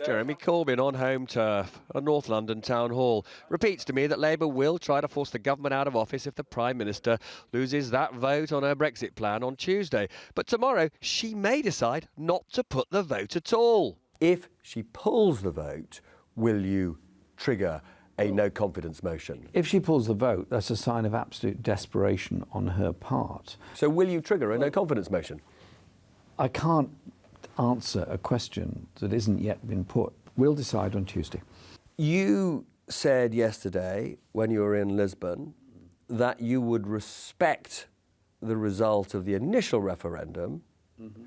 Jeremy Corbyn on home turf, a North London town hall, repeats to me that Labour will try to force the government out of office if the Prime Minister loses that vote on her Brexit plan on Tuesday. But tomorrow she may decide not to put the vote at all. If she pulls the vote, will you trigger a no confidence motion? If she pulls the vote, that's a sign of absolute desperation on her part. So will you trigger a no confidence motion? I can't answer a question that isn't yet been put. We'll decide on Tuesday. You said yesterday, when you were in Lisbon, that you would respect the result of the initial referendum. Mm-hmm.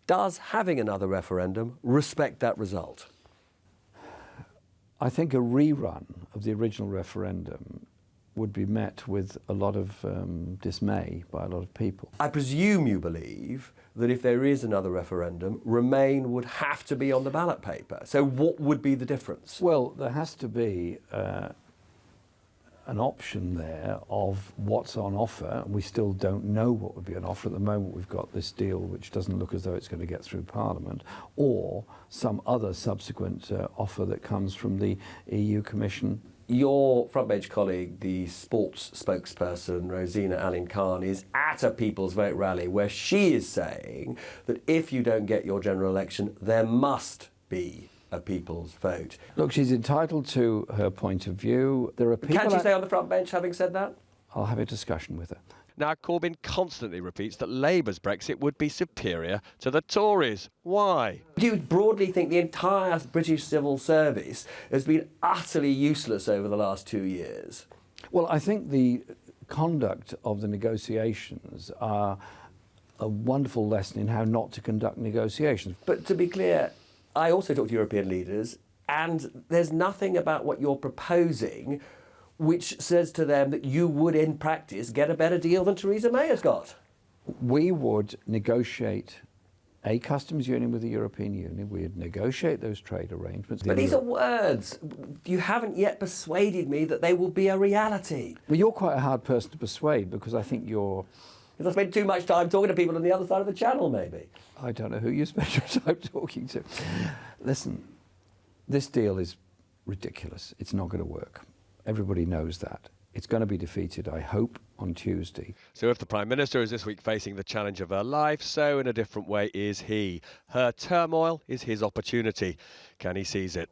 Does having another referendum respect that result? I think a rerun of the original referendum would be met with a lot of dismay by a lot of people. I presume you believe that if there is another referendum, Remain would have to be on the ballot paper. So what would be the difference? Well, there has to be an option there of what's on offer. We still don't know what would be on offer. At the moment, we've got this deal which doesn't look as though it's going to get through Parliament, or some other subsequent offer that comes from the EU Commission. Your front bench colleague, the sports spokesperson, Rosina Alin-Khan, is at a People's Vote rally where she is saying that if you don't get your general election, there must be a People's Vote. Look, she's entitled to her point of view. There are people. Can she stay on the front bench having said that? I'll have a discussion with her. Now, Corbyn constantly repeats that Labour's Brexit would be superior to the Tories. Why? Do you broadly think the entire British civil service has been utterly useless over the last 2 years? Well, I think the conduct of the negotiations are a wonderful lesson in how not to conduct negotiations. But to be clear, I also talk to European leaders, and there's nothing about what you're proposing which says to them that you would, in practice, get a better deal than Theresa May has got. We would negotiate a customs union with the European Union. We would negotiate those trade arrangements. But these are words. You haven't yet persuaded me that they will be a reality. Well, you're quite a hard person to persuade because I think you're... Because I spend too much time talking to people on the other side of the channel, maybe. I don't know who you spend your time talking to. Listen, this deal is ridiculous. It's not going to work. Everybody knows that. It's going to be defeated, I hope, on Tuesday. So if the Prime Minister is this week facing the challenge of her life, so in a different way is he. Her turmoil is his opportunity. Can he seize it?